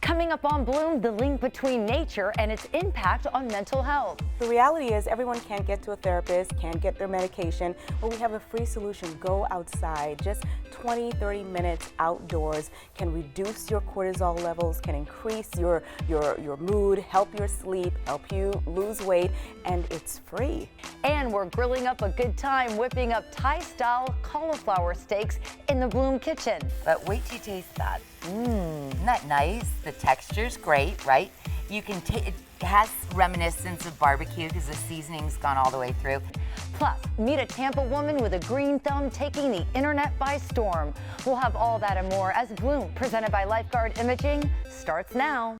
Coming up on Bloom, the link between nature and its impact on mental health. The reality is everyone can't get to a therapist, can't get their medication. Well, we have a free solution. Go outside. Just 20-30 minutes outdoors can reduce your cortisol levels, can increase your mood, help your sleep, help you lose weight, and it's free. And we're grilling up a good time, whipping up Thai-style cauliflower steaks in the Bloom kitchen. But wait till you taste that. Isn't that nice? The texture's great, right? You can it has reminiscence of barbecue because the seasoning's gone all the way through. Plus, meet a Tampa woman with a green thumb taking the internet by storm. We'll have all that and more as Bloom, presented by Lifeguard Imaging, starts now.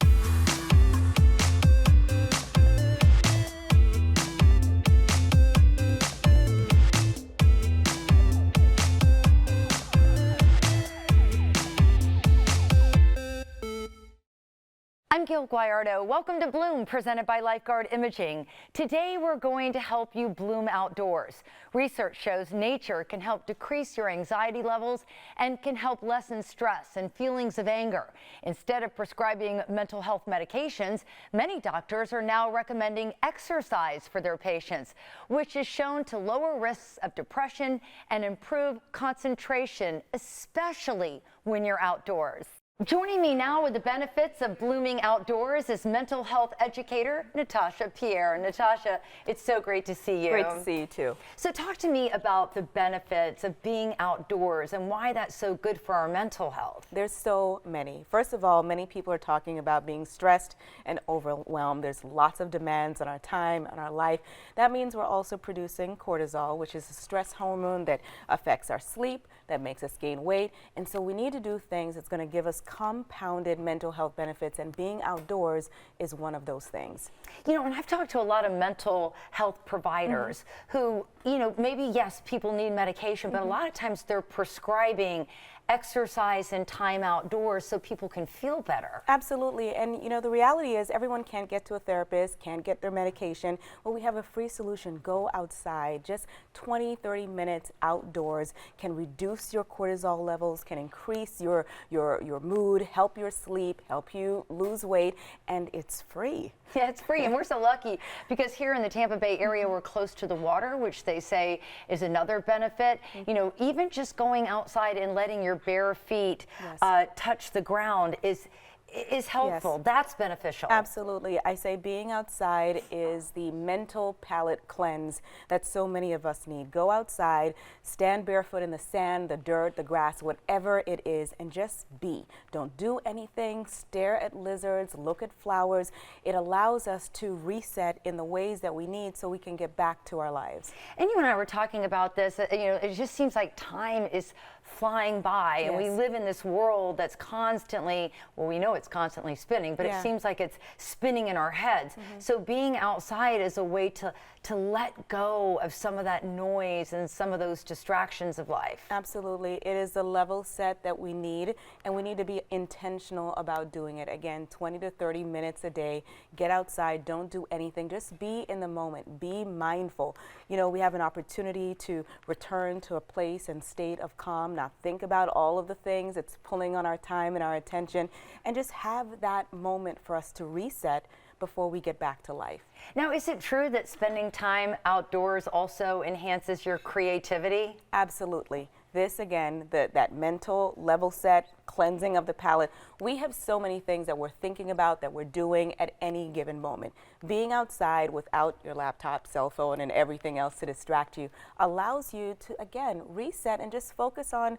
I'm Gayle Guyardo. Welcome to Bloom, presented by Lifeguard Imaging. Today we're going to help you bloom outdoors. Research shows nature can help decrease your anxiety levels and can help lessen stress and feelings of anger. Instead of prescribing mental health medications, many doctors are now recommending exercise for their patients, which is shown to lower risks of depression and improve concentration, especially when you're outdoors. Joining me now with the benefits of blooming outdoors is mental health educator Natasha Pierre. Natasha, it's so great to see you. Great to see you too. So talk to me about the benefits of being outdoors and why that's so good for our mental health. There's so many. First of all, many people are talking about being stressed and overwhelmed. There's lots of demands on our time and our life. That means we're also producing cortisol, which is a stress hormone that affects our sleep, that makes us gain weight. And so we need to do things that's going to give us compounded mental health benefits, and being outdoors is one of those things. You know, and I've talked to a lot of mental health providers who, you know, maybe yes, people need medication, but a lot of times they're prescribing exercise and time outdoors so people can feel better. Absolutely. And you know, the reality is everyone can't get to a therapist, can't get their medication. Well, we have a free solution. Go outside. Just 20-30 minutes outdoors can reduce your cortisol levels, can increase your mood, help your sleep, help you lose weight, and it's free. Yeah, it's free, and we're so lucky because here in the Tampa Bay area we're close to the water, which they say is another benefit. You know, even just going outside and letting your bare feet touch the ground is helpful. Yes. That's beneficial. Absolutely. I say being outside is the mental palate cleanse that so many of us need. Go outside, stand barefoot in the sand, the dirt, the grass, whatever it is, and just be. Don't do anything. Stare at lizards, look at flowers. It allows us to reset in the ways that we need so we can get back to our lives. And you and I were talking about this, you know, it just seems like time is flying by, and we live in this world that's constantly, well, we know it's constantly spinning, but it seems like it's spinning in our heads. So being outside is a way to let go of some of that noise and some of those distractions of life. Absolutely. It is the level set that we need, and we need to be intentional about doing it. Again, 20 to 30 minutes a day. Get outside. Don't do anything. Just be in the moment. Be mindful. You know, we have an opportunity to return to a place and state of calm, not think about all of the things that's pulling on our time and our attention, and just have that moment for us to reset before we get back to life. Now, is it true that spending time outdoors also enhances your creativity? Absolutely. This, again, that mental level set, cleansing of the palate. We have so many things that we're thinking about, that we're doing at any given moment. Being outside without your laptop, cell phone, and everything else to distract you allows you to, again, reset and just focus on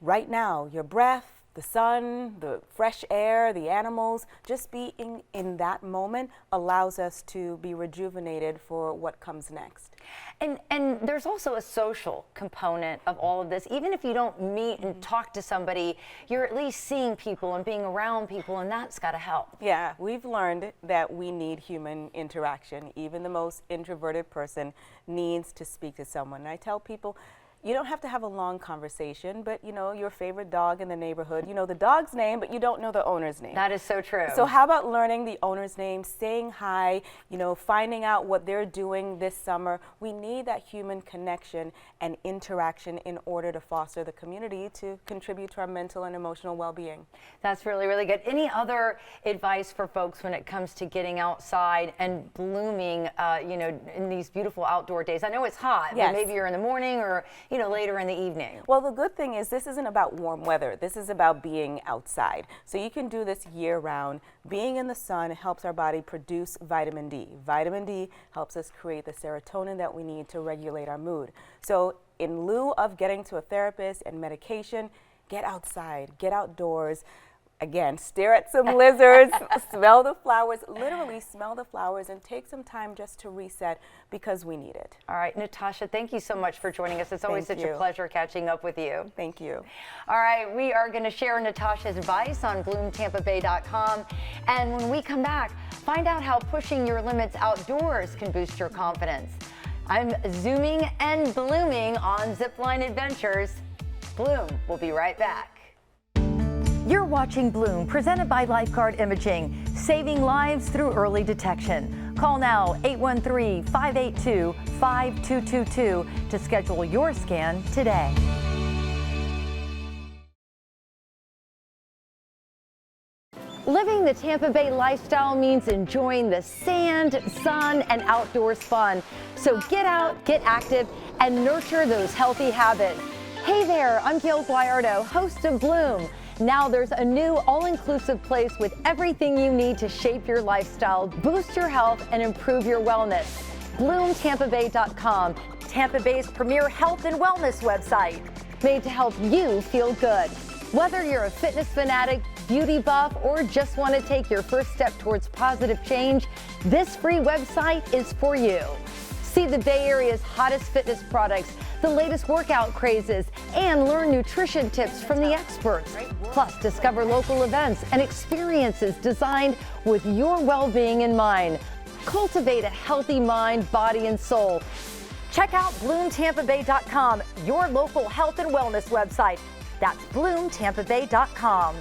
right now, your breath, the sun, the fresh air, the animals. Just being in that moment allows us to be rejuvenated for what comes next. And there's also a social component of all of this. Even if you don't meet and talk to somebody, you're at least seeing people and being around people, and that's got to help. Yeah, we've learned that we need human interaction. Even the most introverted person needs to speak to someone. And I tell people, You don't have to have a long conversation, but you know your favorite dog in the neighborhood. You know the dog's name, but you don't know the owner's name. That is so true. So how about learning the owner's name, saying hi, you know, finding out what they're doing this summer. We need that human connection and interaction in order to foster the community to contribute to our mental and emotional well-being. That's really, really good. Any other advice for folks when it comes to getting outside and blooming, you know, in these beautiful outdoor days? I know it's hot, Yes. but maybe you're in the morning or, you know, later in the evening. Well, the good thing is this isn't about warm weather. This is about being outside. So you can do this year-round. Being in the sun helps our body produce vitamin D. Vitamin D helps us create the serotonin that we need to regulate our mood. So in lieu of getting to a therapist and medication, get outside, get outdoors. Again, stare at some lizards, smell the flowers, literally smell the flowers, and take some time just to reset because we need it. All right, Natasha, thank you so much for joining us. It's always Thank such a you. pleasure catching up with you. Thank you. All right, we are going to share Natasha's advice on bloomtampabay.com. And when we come back, find out how pushing your limits outdoors can boost your confidence. I'm zooming and blooming on Zipline Adventures. Bloom, we'll be right back. You're watching Bloom, presented by Lifeguard Imaging, saving lives through early detection. Call now 813-582-5222 to schedule your scan today. Living the Tampa Bay lifestyle means enjoying the sand, sun, and outdoors fun. So get out, get active, and nurture those healthy habits. Hey there, I'm Gayle Guyardo, host of Bloom. Now there's a new all-inclusive place with everything you need to shape your lifestyle, boost your health, and improve your wellness. BloomTampaBay.com, Tampa Bay's premier health and wellness website, made to help you feel good. Whether you're a fitness fanatic, beauty buff, or just want to take your first step towards positive change, this free website is for you. See the Bay Area's hottest fitness products, the latest workout crazes, and learn nutrition tips from the experts. Plus, discover local events and experiences designed with your well-being in mind. Cultivate a healthy mind, body, and soul. Check out BloomTampaBay.com, your local health and wellness website. That's BloomTampaBay.com.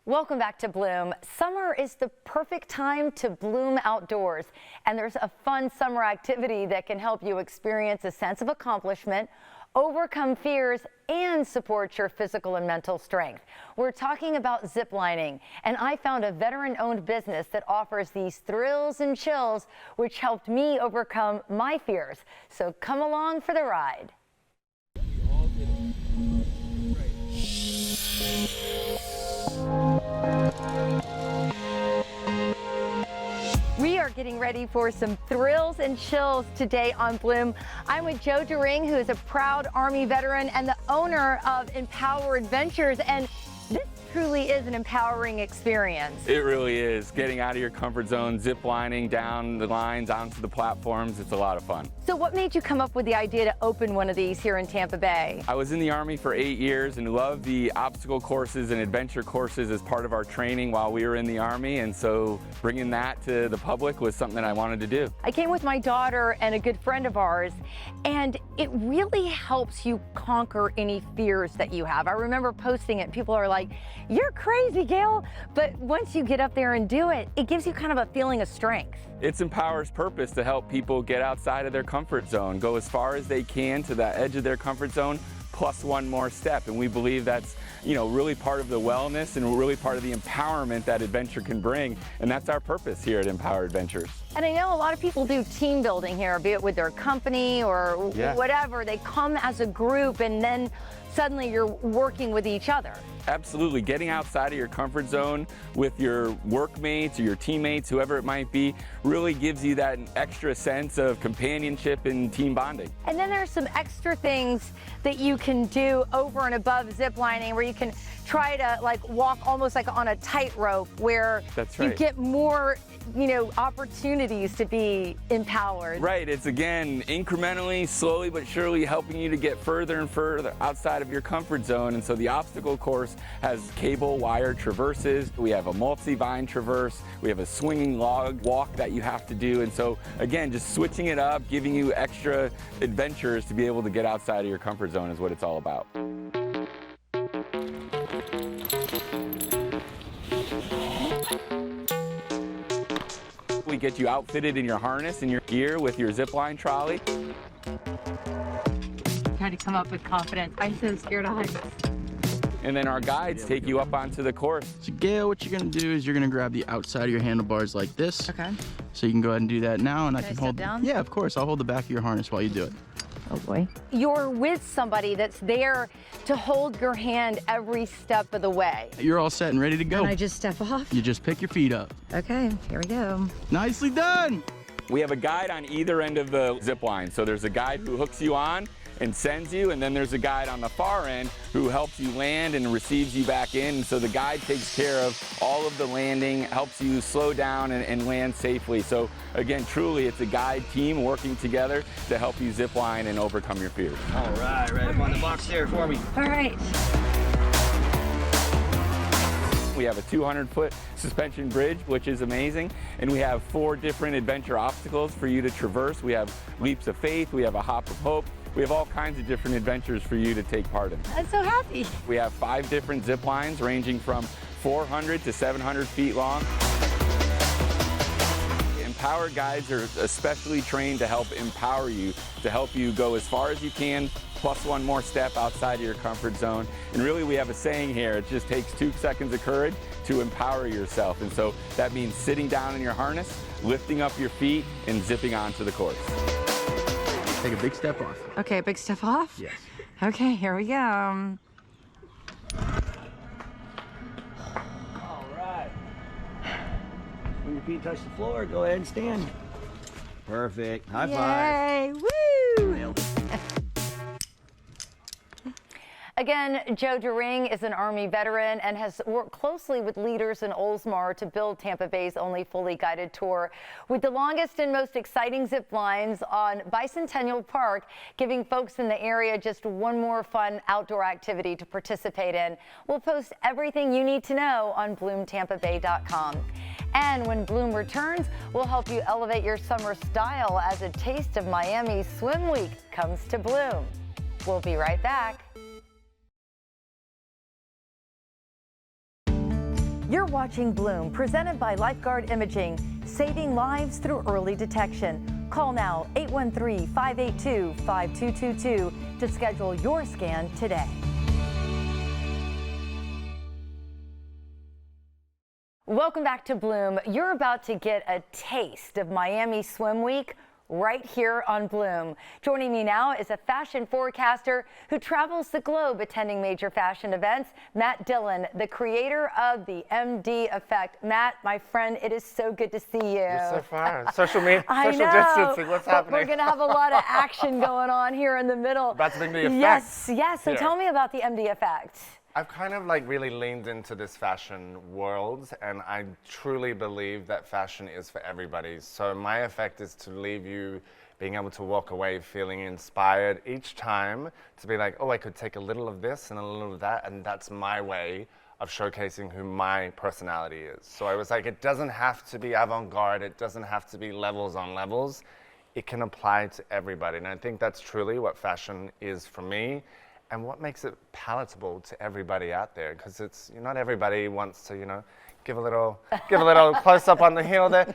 Welcome back to Bloom. Summer is the perfect time to bloom outdoors, and there's a fun summer activity that can help you experience a sense of accomplishment, overcome fears, and support your physical and mental strength. We're talking about ziplining, and I found a veteran-owned business that offers these thrills and chills, which helped me overcome my fears. So come along for the ride. We are getting ready for some thrills and chills today on Bloom. I'm with Joe Doring, who is a proud Army veteran and the owner of Empower Adventures. And this truly is an empowering experience. It really is. Getting out of your comfort zone, zip lining down the lines onto the platforms, it's a lot of fun. So what made you come up with the idea to open one of these here in Tampa Bay? I was in the Army for 8 years and loved the obstacle courses and adventure courses as part of our training while we were in the Army, and so bringing that to the public was something I wanted to do. I came with my daughter and a good friend of ours, and it really helps you conquer any fears that you have. I remember posting it, people are like, "You're crazy, Gayle," but once you get up there and do it, it gives you kind of a feeling of strength. It's Empower's purpose to help people get outside of their comfort zone, go as far as they can to that edge of their comfort zone, plus one more step. And we believe that's, you know, really part of the wellness and really part of the empowerment that adventure can bring. And that's our purpose here at Empower Adventures. And I know a lot of people do team building here, be it with their company or whatever. They come as a group and then suddenly you're working with each other. Absolutely. Getting outside of your comfort zone with your workmates or your teammates, whoever it might be, really gives you that extra sense of companionship and team bonding. And then there's some extra things that you can do over and above ziplining where you can try to like walk almost like on a tightrope where That's you right. get more, opportunities to be empowered. Right, it's again incrementally, slowly but surely helping you to get further and further outside of your comfort zone. And so the obstacle course has cable wire traverses, we have a multi-vine traverse, we have a swinging log walk that you have to do. And so again, just switching it up, giving you extra adventures to be able to get outside of your comfort zone is what it's all about. We get you outfitted in your harness and your gear with your zip line trolley. Trying to come up with confidence. I'm so scared of heights. And then our guides take you up onto the course. So Gayle, what you're gonna do is you're gonna grab the outside of your handlebars like this. Okay. So you can go ahead and do that now, and I Can I can step hold. down? Yeah, of course. I'll hold the back of your harness while you do it. Oh boy. You're with somebody that's there to hold your hand every step of the way. You're all set and ready to go. And I just step off? You just pick your feet up. Okay, here we go. Nicely done. We have a guide on either end of the zip line. So there's a guide who hooks you on and sends you, and then there's a guide on the far end who helps you land and receives you back in. And so the guide takes care of all of the landing, helps you slow down and land safely. So again, truly, it's a guide team working together to help you zip line and overcome your fears. All right, right up on the box there for me. All right. We have a 200-foot suspension bridge, which is amazing, and we have 4 different adventure obstacles for you to traverse. We have leaps of faith, we have a hop of hope, we have all kinds of different adventures for you to take part in. I'm so happy. We have 5 different zip lines ranging from 400 to 700 feet long. Empowered guides are especially trained to help empower you, to help you go as far as you can, plus one more step outside of your comfort zone. And really, we have a saying here, it just takes 2 seconds of courage to empower yourself. And so that means sitting down in your harness, lifting up your feet, and zipping onto the course. Take a big step off. Okay, big step off? Yes. Okay, here we go. All right. When your feet touch the floor, go ahead and stand. Perfect. High five. Yay! Woo! Nailed it. Again, Joe DeRing is an Army veteran and has worked closely with leaders in Oldsmar to build Tampa Bay's only fully guided tour, with the longest and most exciting zip lines on Bicentennial Park, giving folks in the area just one more fun outdoor activity to participate in. We'll post everything you need to know on bloomtampabay.com. And when Bloom returns, we'll help you elevate your summer style as a taste of Miami Swim Week comes to Bloom. We'll be right back. You're watching Bloom, presented by Lifeguard Imaging, saving lives through early detection. Call now 813-582-5222 to schedule your scan today. Welcome back to Bloom. You're about to get a taste of Miami Swim Week right here on Bloom. Joining me now is a fashion forecaster who travels the globe attending major fashion events, Matt Dillon, the creator of the MD Effect. Matt, my friend, it is so good to see you. You're so far. Social media, I social know, distancing, what's but happening? we're going to have a lot of action going on here in the middle. About to bring the effect. Yes, yes. So Yeah. tell me about the MD Effect. I've kind of like really leaned into this fashion world, and I truly believe that fashion is for everybody. So my effect is to leave you being able to walk away feeling inspired each time to be like, oh, I could take a little of this and a little of that, and that's my way of showcasing who my personality is. So I was like, it doesn't have to be avant-garde, it doesn't have to be levels on levels. It can apply to everybody, and I think that's truly what fashion is for me. And what makes it palatable to everybody out there, because it's not everybody wants to, give a little close up on the heel there.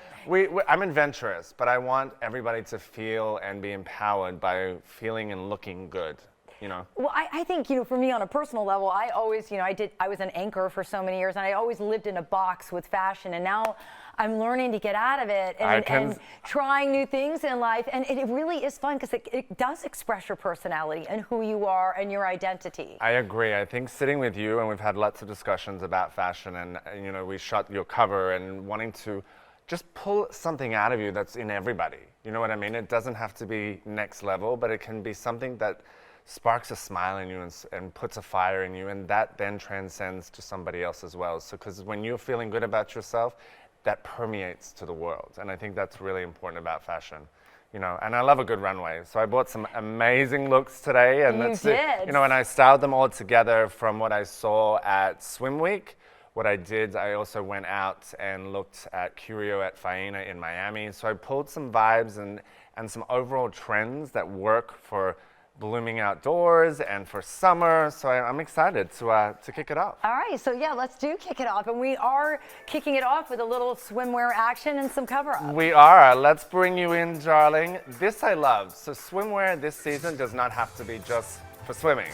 I'm adventurous, but I want everybody to feel and be empowered by feeling and looking good. Well, I think, for me on a personal level, I always, I was an anchor for so many years, and I always lived in a box with fashion, and now I'm learning to get out of it and trying new things in life, and it really is fun because it does express your personality and who you are and your identity. I agree. I think sitting with you, and we've had lots of discussions about fashion, and we shot your cover and wanting to just pull something out of you that's in everybody. You know what I mean? It doesn't have to be next level, but it can be something that sparks a smile in you and puts a fire in you, and that then transcends to somebody else as well. So, because when you're feeling good about yourself, that permeates to the world, and I think that's really important about fashion. You know, and I love a good runway. So I bought some amazing looks today, and You did. you know, and I styled them all together from what I saw at Swim Week. What I did, I also went out and looked at Curio at Faena in Miami. So I pulled some vibes and some overall trends that work for blooming outdoors and for summer. So I'm excited to kick it off. All right, so yeah, let's kick it off. And we are kicking it off with a little swimwear action and some cover-up. We are. Let's bring you in, darling. This I love. So swimwear this season does not have to be just for swimming.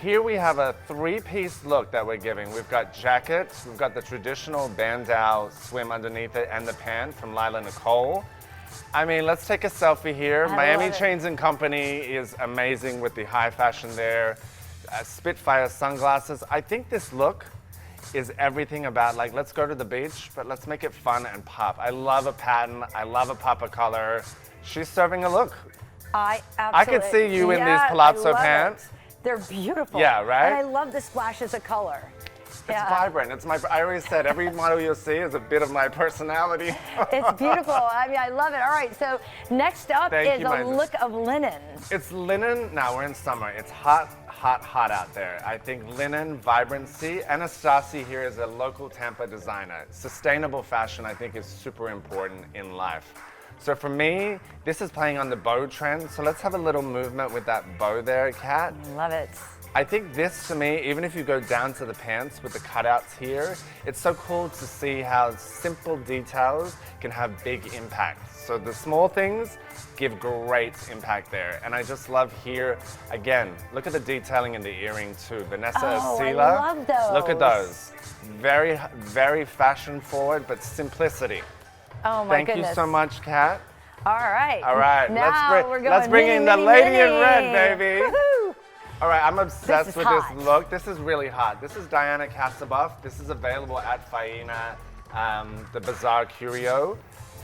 Here we have a three-piece look that we're giving. We've got jackets, we've got the traditional bandeau swim underneath it, and the pant from Lila Nicole. I mean, let's take a selfie here. Miami Chains and Company is amazing with the high fashion there. Spitfire sunglasses. I think this look is everything about, like, let's go to the beach, but let's make it fun and pop. I love a pattern. I love a pop of color. She's serving a look. I could see you in these palazzo pants. They're beautiful. Yeah, right? And I love the splashes of color. It's vibrant. I always said every model you'll see is a bit of my personality. It's beautiful. I mean, I love it. All right, so next up is a look of linen. It's linen. Now we're in summer. It's hot, hot, hot out there. I think linen, vibrancy. Anastasi here is a local Tampa designer. Sustainable fashion, I think, is super important in life. So for me, this is playing on the bow trend. So let's have a little movement with that bow there, Kat. Love it. I think this, to me, even if you go down to the pants with the cutouts here, it's so cool to see how simple details can have big impact. So the small things give great impact there. And I just love here, again, look at the detailing in the earring too. Vanessa Asila. I love those. Look at those. Very, very fashion forward, but simplicity. Oh my goodness. Thank you so much, Kat. All right. All right, now let's bring in the lady in red, baby. Woohoo! All right, I'm obsessed with hot. this look. This is really hot. This is Diana Casabuff. This is available at Faena, the Bazaar Curio.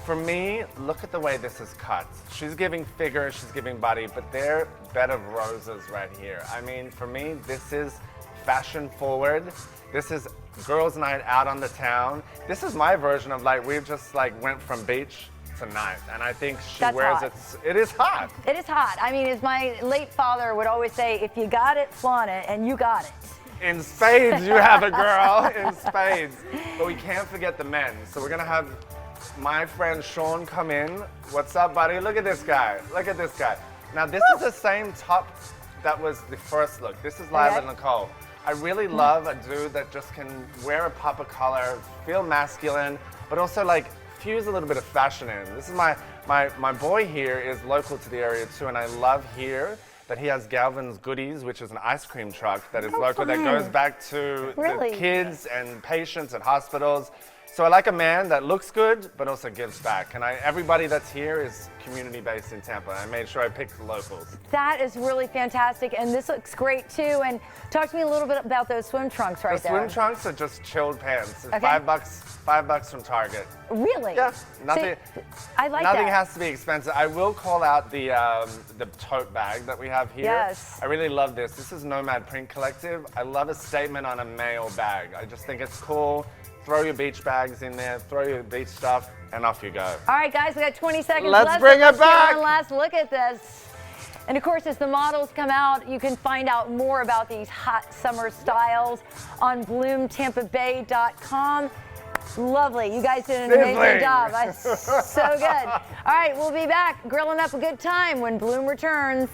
For me, look at the way this is cut. She's giving figure, she's giving body, but they're bed of roses right here. I mean, for me, this is fashion forward. This is girls' night out on the town. This is my version of, like, we've just like went from beach to night, and I think she wears hot. it. It is hot. It is hot. I mean, as my late father would always say, if you got it, flaunt it, and you got it. In spades, you have it, girl. In spades. But we can't forget the men. So we're gonna have my friend Sean come in. What's up, buddy? Look at this guy. Look at this guy. Now, this is the same top that was the first look. This is Lila Nicole. I really love a dude that just can wear a pop of color, feel masculine, but also like fuse a little bit of fashion in. This is my boy here is local to the area too, and I love here that he has Galvin's Goodies, which is an ice cream truck that is local, that goes back to the kids and patients at hospitals. So I like a man that looks good, but also gives back. And everybody that's here is community-based in Tampa. I made sure I picked the locals. That is really fantastic, and this looks great too. And talk to me a little bit about those swim trunks right there. The swim trunks are just chilled pants. Okay. $5 from Target. Really? Yeah. Nothing. I like nothing that. has to be expensive. I will call out the tote bag that we have here. Yes. I really love this. This is Nomad Print Collective. I love a statement on a male bag. I just think it's cool. Throw your beach bags in there, throw your beach stuff, and off you go. All right, guys, we got 20 seconds left. Let's bring it back. Get one last look at this. And of course, as the models come out, you can find out more about these hot summer styles on bloomtampabay.com. Lovely. You guys did an amazing job. So good. All right, we'll be back grilling up a good time when Bloom returns.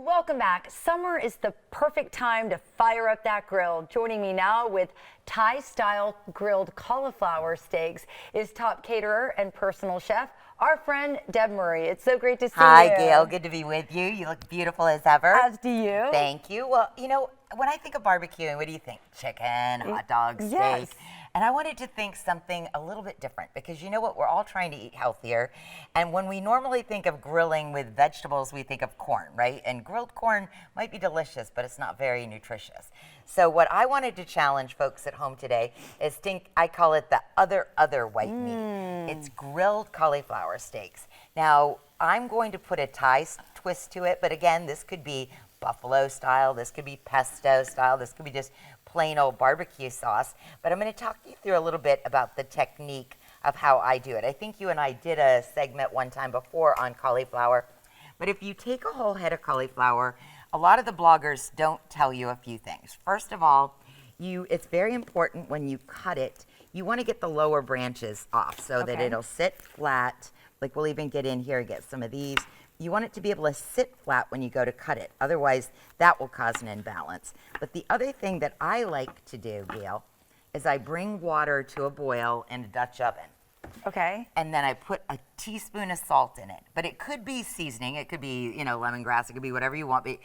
Welcome back. Summer is the perfect time to fire up that grill. Joining me now with Thai-style grilled cauliflower steaks is top caterer and personal chef, our friend Deb Murray. It's so great to see you. Hi, Gayle. Good to be with you. You look beautiful as ever. As do you. Thank you. Well, you know, when I think of barbecuing, what do you think? Chicken, hot dog, steak. Yes. And I wanted to think something a little bit different because you know what? We're all trying to eat healthier. And when we normally think of grilling with vegetables, we think of corn, right? And grilled corn might be delicious, but it's not very nutritious. So what I wanted to challenge folks at home today is I call it the other white meat. It's grilled cauliflower steaks. Now, I'm going to put a Thai twist to it, but again, this could be buffalo style, this could be pesto style, this could be just plain old barbecue sauce. But I'm going to talk you through a little bit about the technique of how I do it. I think you and I did a segment one time before on cauliflower. But if you take a whole head of cauliflower, a lot of the bloggers don't tell you a few things. First of all, it's very important when you cut it, you want to get the lower branches off so that it'll sit flat. Like we'll even get in here and get some of these. You want it to be able to sit flat when you go to cut it. Otherwise, that will cause an imbalance. But the other thing that I like to do, Gayle, is I bring water to a boil in a Dutch oven. Okay. And then I put a teaspoon of salt in it. But it could be seasoning. It could be, lemongrass. It could be whatever you want. But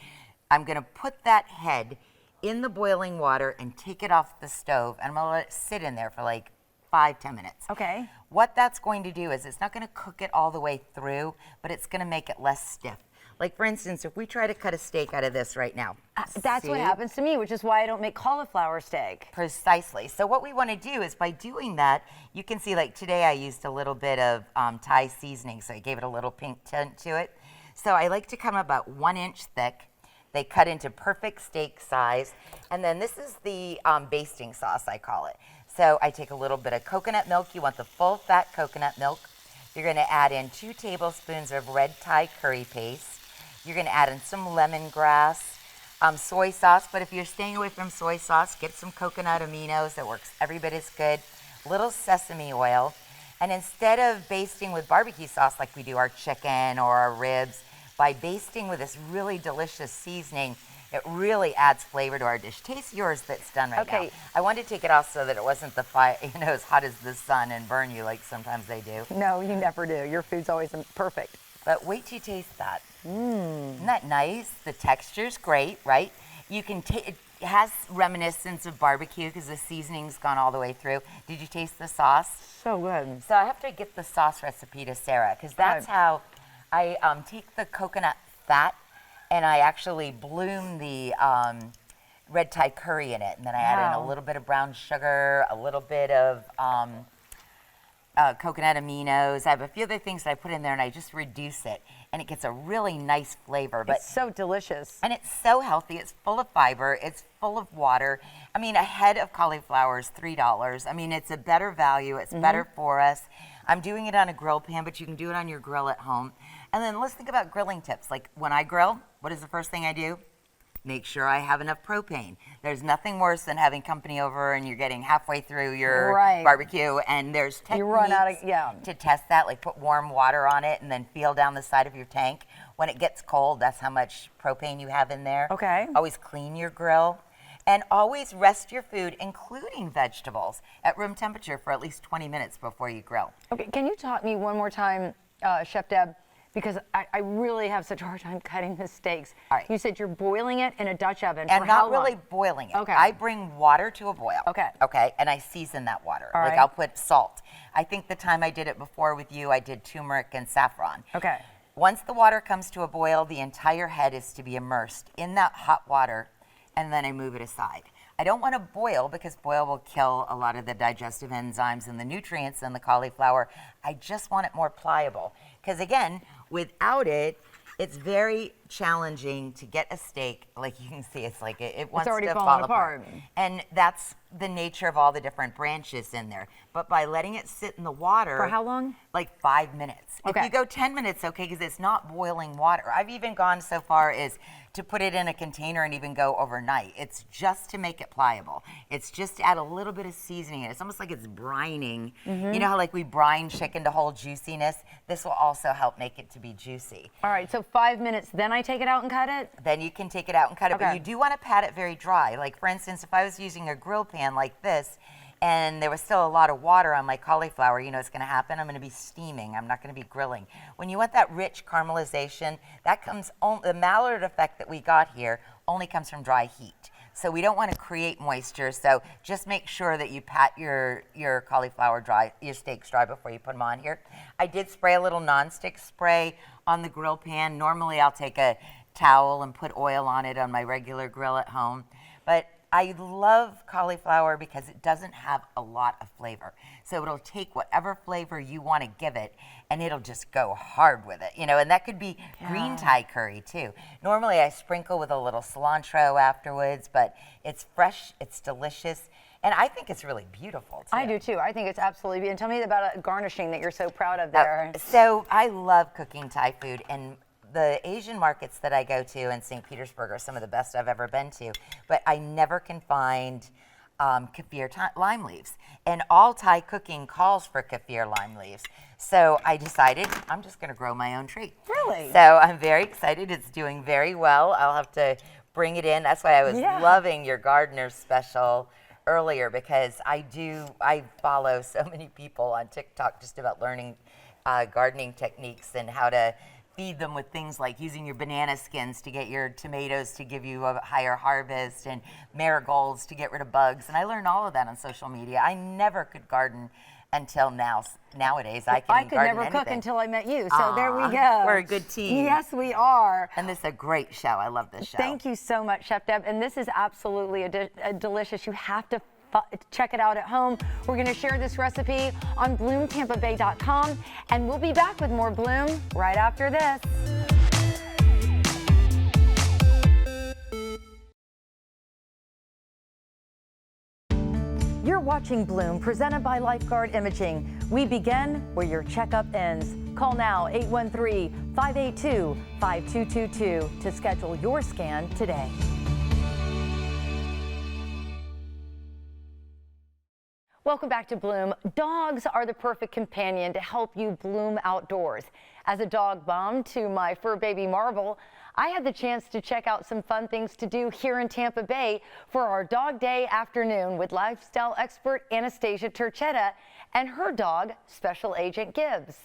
I'm going to put that head in the boiling water and take it off the stove. And I'm going to let it sit in there for like 5-10 minutes. Okay. What that's going to do is it's not going to cook it all the way through, but it's going to make it less stiff. Like, for instance, if we try to cut a steak out of this right now. That's what happens to me, which is why I don't make cauliflower steak. Precisely. So what we want to do is by doing that, you can see like today I used a little bit of Thai seasoning, so I gave it a little pink tint to it. So I like to come about 1 inch thick. They cut into perfect steak size. And then this is the basting sauce, I call it. So I take a little bit of coconut milk. You want the full fat coconut milk. You're going to add in 2 tablespoons of red Thai curry paste. You're going to add in some lemongrass, soy sauce. But if you're staying away from soy sauce, get some coconut aminos. That works every bit as good. Little sesame oil. And instead of basting with barbecue sauce like we do our chicken or our ribs, by basting with this really delicious seasoning, it really adds flavor to our dish. Taste yours that's done right now. I wanted to take it off so that it wasn't the fire, as hot as the sun and burn you like sometimes they do. No, you never do. Your food's always perfect. But wait till you taste that. Isn't that nice? The texture's great, right? You can it has reminiscence of barbecue because the seasoning's gone all the way through. Did you taste the sauce? So good. So I have to get the sauce recipe to Sarah because that's how I take the coconut fat and I actually bloom the red Thai curry in it. And then I add in a little bit of brown sugar, a little bit of coconut aminos. I have a few other things that I put in there and I just reduce it. And it gets a really nice flavor. But it's so delicious. And it's so healthy. It's full of fiber. It's full of water. I mean, a head of cauliflower is $3. I mean, it's a better value. It's better for us. I'm doing it on a grill pan, but you can do it on your grill at home. And then let's think about grilling tips. Like when I grill, what is the first thing I do? Make sure I have enough propane. There's nothing worse than having company over and you're getting halfway through your barbecue and there's techniques you run out of, to test that, like put warm water on it and then feel down the side of your tank. When it gets cold, that's how much propane you have in there. Okay. Always clean your grill. And always rest your food, including vegetables, at room temperature for at least 20 minutes before you grill. Okay, can you talk me one more time, Chef Deb? Because I really have such a hard time cutting the steaks. All right. You said you're boiling it in a Dutch oven and for how long? not really boiling it. Okay. I bring water to a boil. Okay. Okay, and I season that water. All right. I'll put salt. I think the time I did it before with you, I did turmeric and saffron. Okay. Once the water comes to a boil, the entire head is to be immersed in that hot water, and then I move it aside. I don't want to boil because boil will kill a lot of the digestive enzymes and the nutrients in the cauliflower. I just want it more pliable. Because again, without it, it's very challenging to get a steak. Like you can see, it's like it wants already to falling fall apart. And that's the nature of all the different branches in there. But by letting it sit in the water. For how long? Like 5 minutes. Okay. If you go 10 minutes, okay, because it's not boiling water. I've even gone so far as to put it in a container and even go overnight. It's just to make it pliable. It's just to add a little bit of seasoning in it. It's almost like it's brining. You know how like we brine chicken to hold juiciness? This will also help make it to be juicy. All right, so 5 minutes, then I take it out and cut it? Then you can take it out and cut it, Okay. but you do want to pat it very dry. Like for instance, if I was using a grill pan like this, and there was still a lot of water on my cauliflower, you know what's going to happen? I'm going to be steaming. I'm not going to be grilling. When you want that rich caramelization, that comes, the Maillard effect that we got here only comes from dry heat. So we don't want to create moisture. So just make sure that you pat your cauliflower dry, your steaks dry before you put them on here. I did spray a little nonstick spray on the grill pan. Normally I'll take a towel and put oil on it on my regular grill at home. But I love cauliflower because it doesn't have a lot of flavor. So it'll take whatever flavor you want to give it and it'll just go hard with it, you know, and that could be green Thai curry too. Normally I sprinkle with a little cilantro afterwards, but it's fresh, it's delicious, and I think it's really beautiful too. I do too. I think it's absolutely beautiful. And tell me about garnishing that you're so proud of there. So I love cooking Thai food, and the Asian markets that I go to in St. Petersburg are some of the best I've ever been to, but I never can find kaffir lime leaves. And all Thai cooking calls for kaffir lime leaves. So I decided I'm just going to grow my own tree. Really? So I'm very excited. It's doing very well. I'll have to bring it in. That's why I was loving your gardener special earlier, because I follow so many people on TikTok just about learning gardening techniques and how to feed them with things like using your banana skins to get your tomatoes to give you a higher harvest, and marigolds to get rid of bugs. And I learned all of that on social media. I never could garden until now. Nowadays, I can could never cook until I met you. So Aww, there we go. We're a good team. Yes, we are. And this is a great show. I love this show. Thank you so much, Chef Deb. And this is absolutely delicious. You have to check it out at home. We're going to share this recipe on bloomtampabay.com, and we'll be back with more Bloom right after this. You're watching Bloom, presented by Lifeguard Imaging. We begin where your checkup ends. Call now, 813-582-5222 to schedule your scan today. Welcome back to Bloom. Dogs are the perfect companion to help you bloom outdoors. As a dog mom to my fur baby Marvel, I had the chance to check out some fun things to do here in Tampa Bay for our Dog Day afternoon with lifestyle expert Anastasia Turchetta and her dog, Special Agent Gibbs.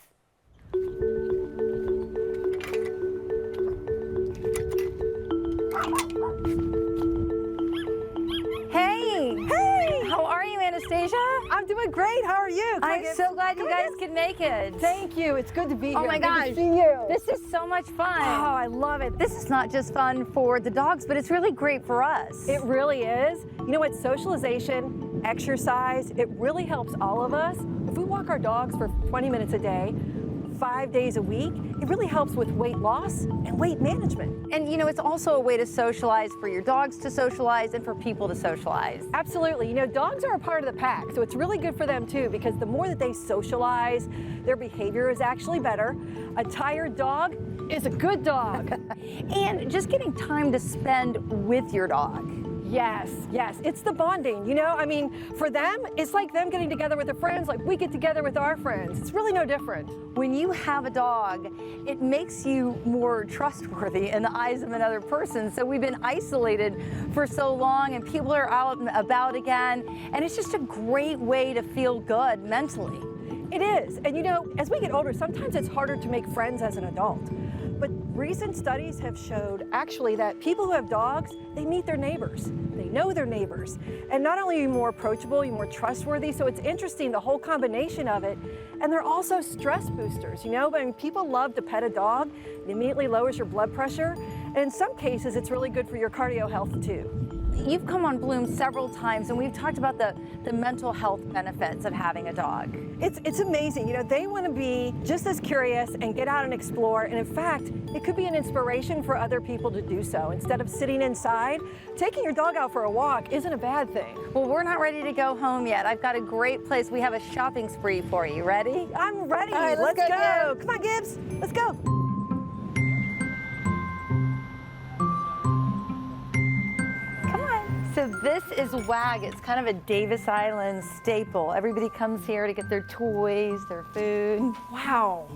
Hey! Hey! How are you, Anastasia? I'm doing great. How are you? I'm so glad you guys could make it. Thank you. It's good to be here. Oh my Good gosh. to see you. This is so much fun. Oh, I love it. This is not just fun for the dogs, but it's really great for us. It really is. You know what? Socialization, exercise, it really helps all of us. If we walk our dogs for 20 minutes a day, 5 days a week, it really helps with weight loss and weight management. And you know, it's also a way to socialize, for your dogs to socialize and for people to socialize. Absolutely. You know, dogs are a part of the pack, so it's really good for them too, because the more that they socialize, their behavior is actually better. A tired dog is a good dog. And just getting time to spend with your dog. Yes, yes, it's the bonding, you know? I mean, for them, it's like them getting together with their friends, like we get together with our friends. It's really no different. When you have a dog, it makes you more trustworthy in the eyes of another person. So we've been isolated for so long, and people are out and about again, and it's just a great way to feel good mentally. It is, and you know, as we get older, sometimes it's harder to make friends as an adult. But recent studies have showed actually that people who have dogs, they meet their neighbors. They know their neighbors. And not only are you more approachable, you're more trustworthy, so it's interesting, the whole combination of it. And they're also stress boosters, you know? I mean, people love to pet a dog. It immediately lowers your blood pressure. And in some cases, it's really good for your cardio health too. You've come on Bloom several times, and we've talked about the mental health benefits of having a dog. It's amazing. You know, they want to be just as curious and get out and explore. And in fact, it could be an inspiration for other people to do so. Instead of sitting inside, taking your dog out for a walk isn't a bad thing. Well, we're not ready to go home yet. I've got a great place. We have a shopping spree for you. Ready? I'm ready. All right, let's go. Gibbs. Come on, Gibbs. Let's go. So this is WAG. It's kind of a Davis Island staple. Everybody comes here to get their toys, their food. Wow.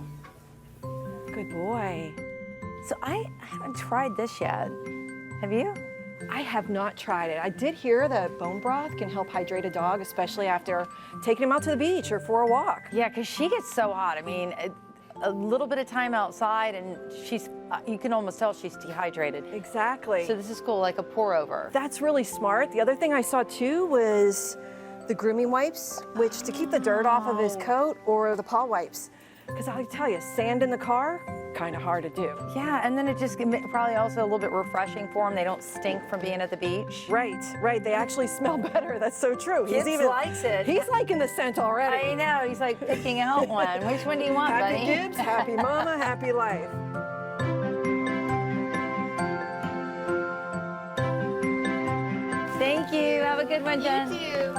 Good boy. So I haven't tried this yet. Have you? I have not tried it. I did hear that bone broth can help hydrate a dog, especially after taking him out to the beach or for a walk. Yeah, because she gets so hot. I mean, a little bit of time outside, and you can almost tell she's dehydrated. Exactly. So this is cool, like a pour over. That's really smart. The other thing I saw too was the grooming wipes, which to keep the dirt off of his coat, or the paw wipes. Because I'll tell you, sand in the car, kind of hard to do. Yeah, and then it just probably also a little bit refreshing for them. They don't stink from being at the beach. Right. They actually smell better. That's so true. Gibbs likes it. He's liking the scent already. I know. He's like picking out one. Which one do you want, Happy buddy? Gibbs, happy mama, happy life. Thank you. Have a good one, Jen. You too.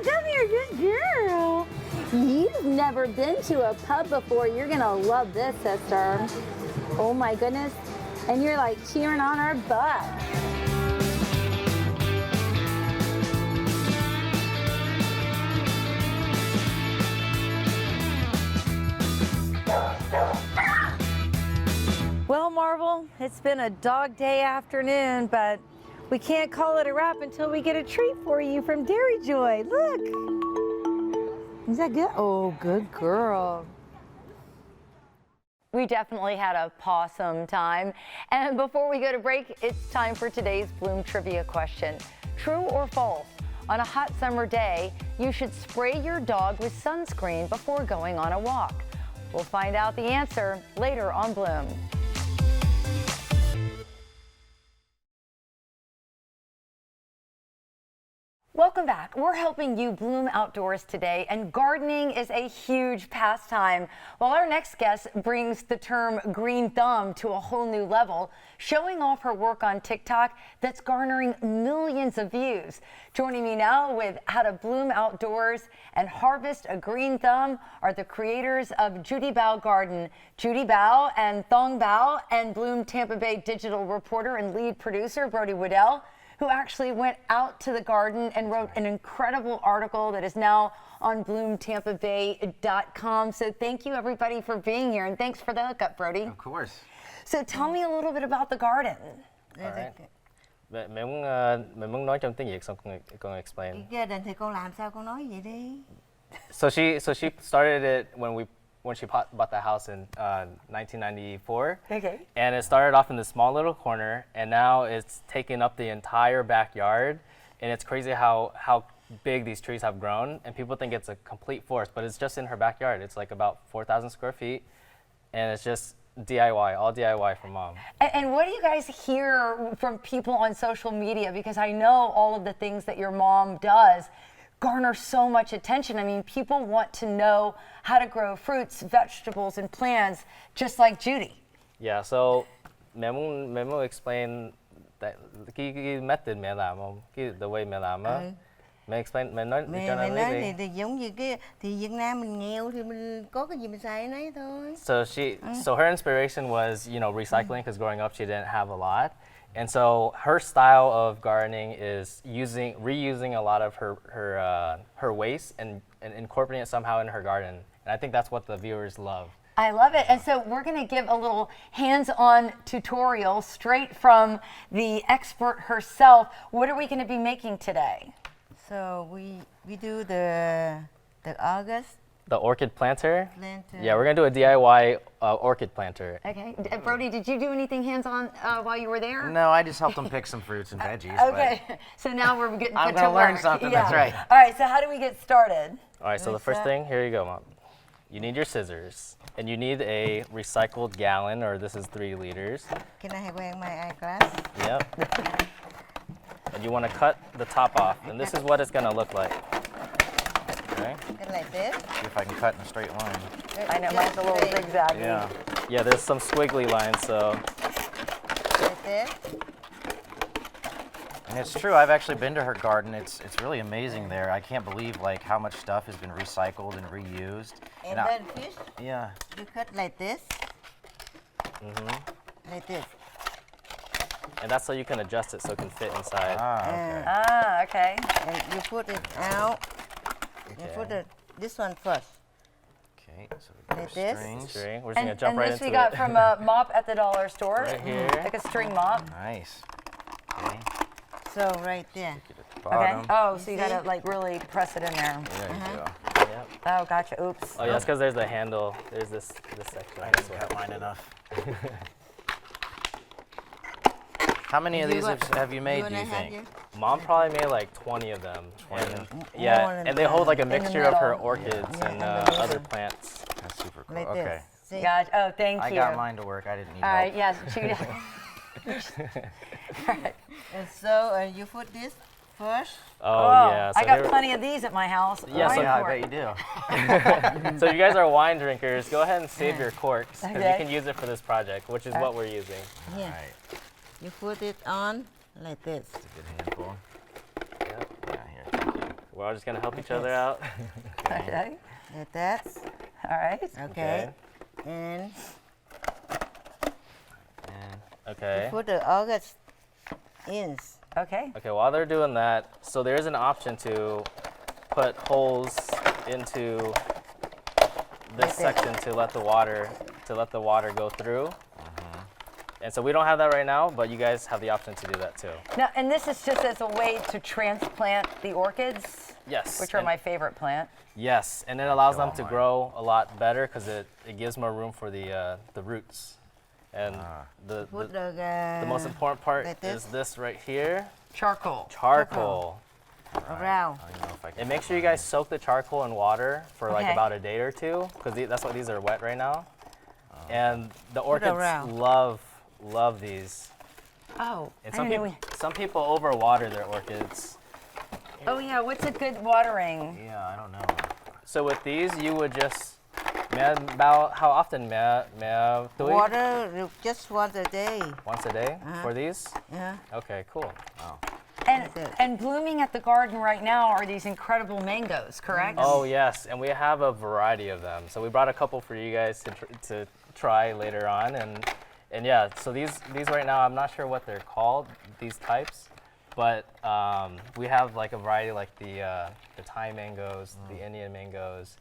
Come here, good girl. You've never been to a pub before. You're gonna love this, sister. Oh my goodness. And you're like cheering on our butt. Well, Marvel, it's been a dog day afternoon, but we can't call it a wrap until we get a treat for you from Dairy Joy. Look. Is that good? Oh, good girl. We definitely had a pawsome time. And before we go to break, it's time for today's Bloom trivia question. True or false? On a hot summer day, you should spray your dog with sunscreen before going on a walk. We'll find out the answer later on Bloom. Welcome back. We're helping you bloom outdoors today, and gardening is a huge pastime. While our next guest brings the term green thumb to a whole new level, showing off her work on TikTok that's garnering millions of views. Joining me now with how to bloom outdoors and harvest a green thumb are the creators of Judy Bao Garden, Judy Bao and Thong Bao, and Bloom Tampa Bay digital reporter and lead producer Brody Woodell, who actually went out to the garden and wrote an incredible article that is now on bloomtampabay.com. So thank you everybody for being here, and thanks for the hookup, Brody. Of course. So tell me a little bit about the garden. All right. Mẹ muốn nói trong tiếng Việt xong con explain. Gia đình thì con làm sao con nói vậy đi. So she started it when she bought the house in 1994. Okay. And it started off in this small little corner, and now it's taken up the entire backyard. And it's crazy how big these trees have grown, and people think it's a complete forest, but it's just in her backyard. It's like about 4,000 square feet, and it's just DIY, all DIY from mom. And what do you guys hear from people on social media? Because I know all of the things that your mom does garner so much attention. I mean, people want to know how to grow fruits, vegetables, and plants just like Judy. Yeah, so mẹ muốn explain that cái method mẹ làm không? The way mẹ làm á. Mẹ explain, mẹ nói cho nó biết đi. Thì giống như cái thì Việt Nam mình nghèo thì mình có cái gì mình xài nấy thôi. So her inspiration was, recycling, because growing up she didn't have a lot. And so her style of gardening is reusing a lot of her waste and incorporating it somehow in her garden. And I think that's what the viewers love. I love it. And so we're going to give a little hands-on tutorial straight from the expert herself. What are we going to be making today? So we do the August. The orchid planter? Planter. Yeah, we're going to do a DIY orchid planter. Okay. Brody, did you do anything hands-on while you were there? No, I just helped them pick some fruits and veggies. Okay. So now we're getting I'm put to going to learn work. something, Yeah. that's right. All right, so how do we get started? All right, so the first thing, here you go, Mom. You need your scissors, and you need a recycled gallon, or this is 3 liters. Can I wear my eyeglass? Yep. And you want to cut the top off, and this is what it's going to look like. Okay. Like this. See if I can cut in a straight line. I know, mine's a little zigzag. Yeah. Yeah, there's some squiggly lines, so. Like this. And it's true, I've actually been to her garden. It's really amazing there. I can't believe how much stuff has been recycled and reused. And then fish. Yeah. You cut like this. Like this. And that's so you can adjust it so it can fit inside. Okay. Ah, okay. And you put it out. You put this one first. Okay. Right, so we got Like our this? strings. String. We're just gonna jump and right this into we got it. from a mop at the dollar store. Right here. Like a string mop. Nice. Okay. So right there. Get at the Okay. bottom. Oh, so you see? gotta like really press it in there. There you go. Yep. Oh, gotcha. Oops. Oh, yeah, that's because there's the handle. There's this section. I didn't cut mine enough. How many of You these got- have you made, do wanna you have think? your- Mom probably made like 20 of them. 20 And- of them? Yeah, More than and they hold like a the mixture of her middle. orchids Yeah, and in the other middle. plants. That's super cool. Like Okay. this. See? Gotcha. Oh, thank I you. got mine to work. I didn't need All right. help. Yes, Judy. All right. And so you put this first. Oh, yeah. I got here- plenty of these at my house. Yeah, so- Wine Yeah, I cork. bet you do. So if you guys are wine drinkers, go ahead and save your corks because Okay. you can use it for this project, which is what we're using. Here. All right. You put it on like this. That's a good handful. Yep. Yeah, here. Thank you. We're all just gonna help each other out. Okay. Like that. All right. Okay. And And, okay. put the orchids in. Okay. Okay, while they're doing that, so there's an option to put holes into this Like that. section to let the water go through. And so we don't have that right now, but you guys have the option to do that too. Now, and this is just as a way to transplant the orchids, Yes. which are and- my favorite plant. Yes, and it allows them all to mine. grow a lot better because it gives more room for the roots. And the Put the most important part like is this? this right here, Charcoal. charcoal. around. I don't know if I can And make put sure you mine guys soak the charcoal in water for like Okay. about a day or two because that's why these are wet right now. And the orchids around. Oh, love these. I And some didn't know people some people overwater their orchids. Oh yeah, what's a good watering? in. Yeah, I don't know. So with these, you would just about how often Water just once a day. once a day for these? Yeah. Okay, cool. And blooming at the garden right now are these incredible mangoes, correct? Oh yes, and we have a variety of them. So we brought a couple for you guys to try later on, and yeah. So these right now, I'm not sure what they're called, these types, but we have like a variety like the Thai mangoes, the Indian mangoes.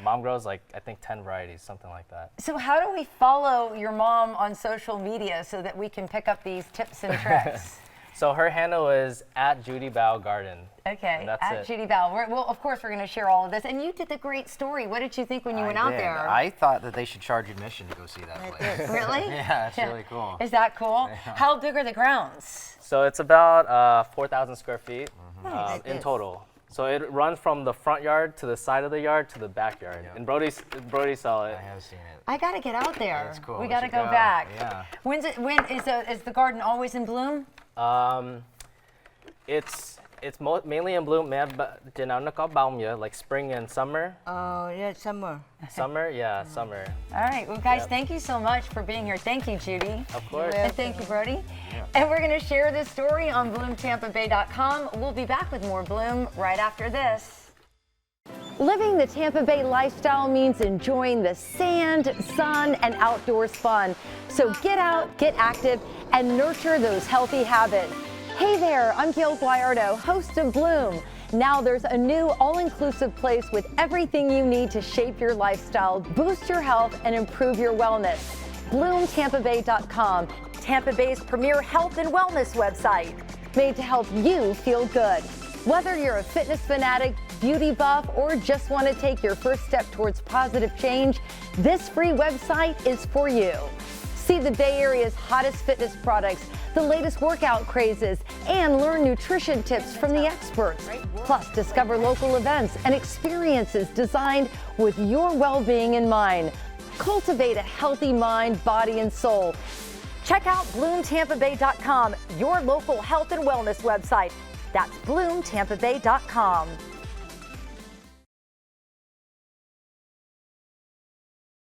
Mom grows like I think 10 varieties, something like that. So how do we follow your mom on social media so that we can pick up these tips and tricks? So her handle is @JudyBaoGarden. Okay, And that's at it. Judy Bell. Well, of course, we're going to share all of this. And you did the great story. What did you think when you went out did. there? I thought that they should charge admission to go see that Like place. this. Really? Yeah, it's really cool. Is that cool? How big are the grounds? So it's about 4,000 square feet Like in this. total. So it runs from the front yard to the side of the yard to the backyard. And Brody saw it. I have seen it. I got to get out there. That's cool. We We got to should go go. back. Yeah. When is the garden always in bloom? It's mainly in bloom. Like spring and summer. Oh, yeah, summer. Summer, yeah, summer. All right. Well, guys, thank you so much for being here. Thank you, Judy. Of course. And thank you, Brody. And we're going to share this story on BloomTampaBay.com. We'll be back with more Bloom right after this. Living the Tampa Bay lifestyle means enjoying the sand, sun, and outdoors fun. So get out, get active, and nurture those healthy habits. Hey there, I'm Gayle Guyardo, host of Bloom. Now there's a new all-inclusive place with everything you need to shape your lifestyle, boost your health, and improve your wellness. BloomTampaBay.com, Tampa Bay's premier health and wellness website, made to help you feel good. Whether you're a fitness fanatic, beauty buff, or just want to take your first step towards positive change, this free website is for you. See the Bay Area's hottest fitness products, the latest workout crazes, and learn nutrition tips from the experts. Plus, discover local events and experiences designed with your well-being in mind. Cultivate a healthy mind, body, and soul. Check out BloomTampaBay.com, your local health and wellness website. That's BloomTampaBay.com.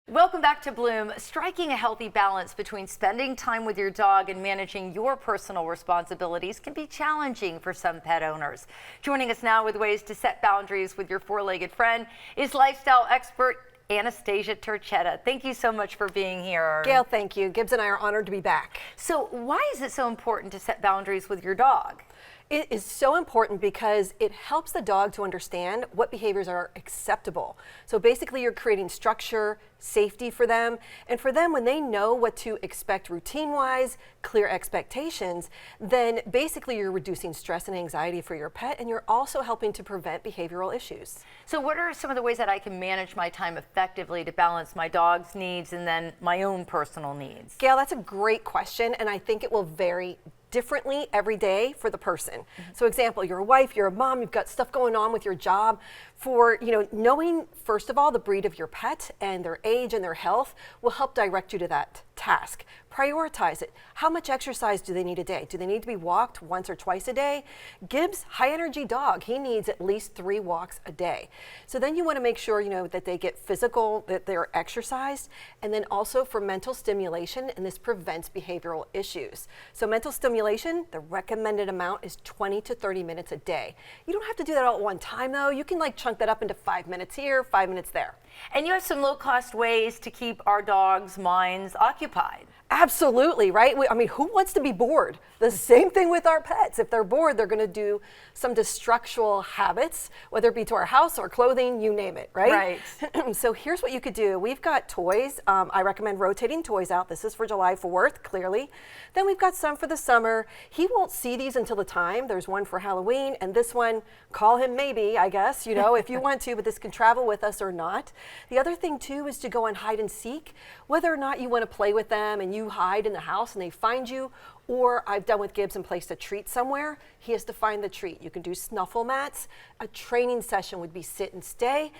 Welcome back to Bloom. Striking a healthy balance between spending time with your dog and managing your personal responsibilities can be challenging for some pet owners. Joining us now with ways to set boundaries with your four-legged friend is lifestyle expert Anastasia Turchetta. Thank you so much for being here. Gayle, thank you. Gibbs and I are honored to be back. So why is it so important to set boundaries with your dog? It is so important because it helps the dog to understand what behaviors are acceptable. So basically you're creating structure, safety for them, and for them, when they know what to expect routine-wise, clear expectations, then basically you're reducing stress and anxiety for your pet, and you're also helping to prevent behavioral issues. So what are some of the ways that I can manage my time effectively to balance my dog's needs and then my own personal needs? Gail, that's a great question, and I think it will vary differently every day for the person. So example, you're a wife, you're a mom, you've got stuff going on with your job. For, knowing first of all the breed of your pet and their age and their health will help direct you to that task. Prioritize it. How much exercise do they need a day? Do they need to be walked once or twice a day? Gibbs, high energy dog, he needs at least 3 walks a day. So then you want to make sure, that they get physical, that they're exercised, and then also for mental stimulation, and this prevents behavioral issues. So mental stimulation, the recommended amount is 20 to 30 minutes a day. You don't have to do that all at one time though. You can chunk that up into 5 minutes here, 5 minutes there. And you have some low-cost ways to keep our dogs' minds occupied. Absolutely, right? Who wants to be bored? The same thing with our pets. If they're bored, they're going to do some destructual habits, whether it be to our house or clothing, you name it, right? Right. So here's what you could do. We've got toys. I recommend rotating toys out. This is for July 4th, clearly. Then we've got some for the summer. He won't see these until the time. There's one for Halloween, and this one, call him maybe, I guess, if you want to, but this can travel with us or not. The other thing too is to go on hide and seek, whether or not you want to play with them and you hide in the house and they find you, or I've done with Gibbs and placed a treat somewhere, he has to find the treat. You can do snuffle mats. A training session would be sit and stay.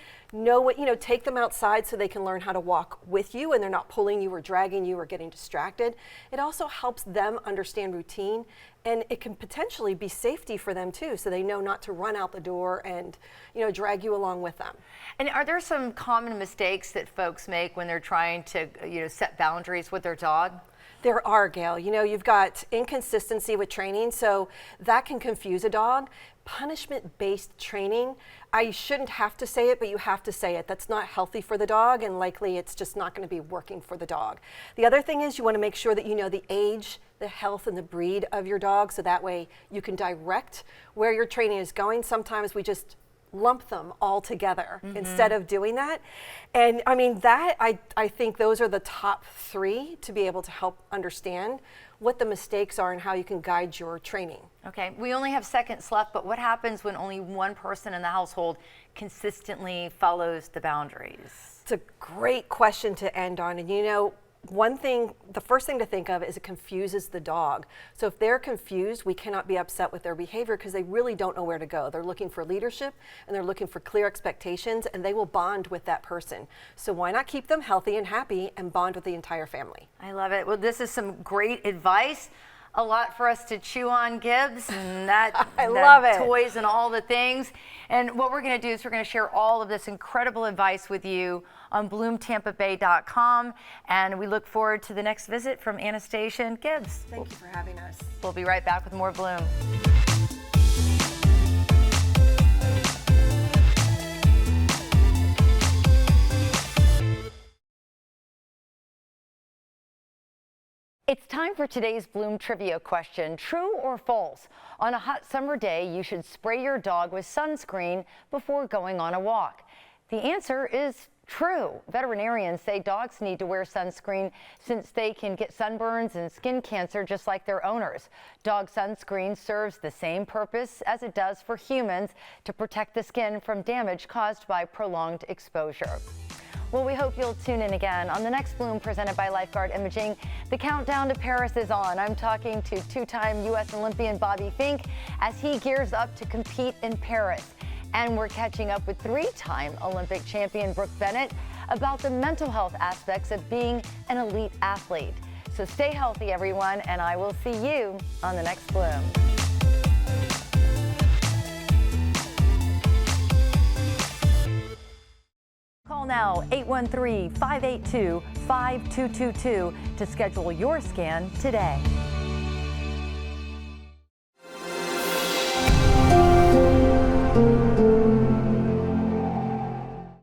Take them outside so they can learn how to walk with you and they're not pulling you or dragging you or getting distracted. It also helps them understand routine, and it can potentially be safety for them too, so they know not to run out the door and drag you along with them. And are there some common mistakes that folks make when they're trying to set boundaries with their dog? There are, Gail. You've got inconsistency with training, so that can confuse a dog. Punishment-based training, I shouldn't have to say it, but you have to say it. That's not healthy for the dog, and likely it's just not going to be working for the dog. The other thing is you want to make sure that you know the age, the health, and the breed of your dog, so that way you can direct where your training is going. Sometimes we just lump them all together instead of doing that. And I think those are the top 3 to be able to help understand what the mistakes are and how you can guide your training. Okay, we only have seconds left, but what happens when only one person in the household consistently follows the boundaries? It's a great question to end on. And the first thing to think of is it confuses the dog. So if they're confused, we cannot be upset with their behavior because they really don't know where to go. They're looking for leadership and they're looking for clear expectations, and they will bond with that person. So why not keep them healthy and happy and bond with the entire family? I love it. Well, this is some great advice. A lot for us to chew on, Gibbs, and I love it. Toys and all the things. And what we're going to do is we're going to share all of this incredible advice with you on bloomtampabay.com, and we look forward to the next visit from Anastasia and Gibbs. Thank you for having us. We'll be right back with more Bloom. It's time for today's Bloom trivia question. True or false? On a hot summer day, you should spray your dog with sunscreen before going on a walk. The answer is true. Veterinarians say dogs need to wear sunscreen since they can get sunburns and skin cancer just like their owners. Dog sunscreen serves the same purpose as it does for humans to protect the skin from damage caused by prolonged exposure. Well, we hope you'll tune in again on the next Bloom presented by Lifeguard Imaging. The countdown to Paris is on. I'm talking to 2-time U.S. Olympian Bobby Fink as he gears up to compete in Paris. And we're catching up with 3-time Olympic champion Brooke Bennett about the mental health aspects of being an elite athlete. So stay healthy, everyone, and I will see you on the next Bloom. Call now 813-582-5222 to schedule your scan today.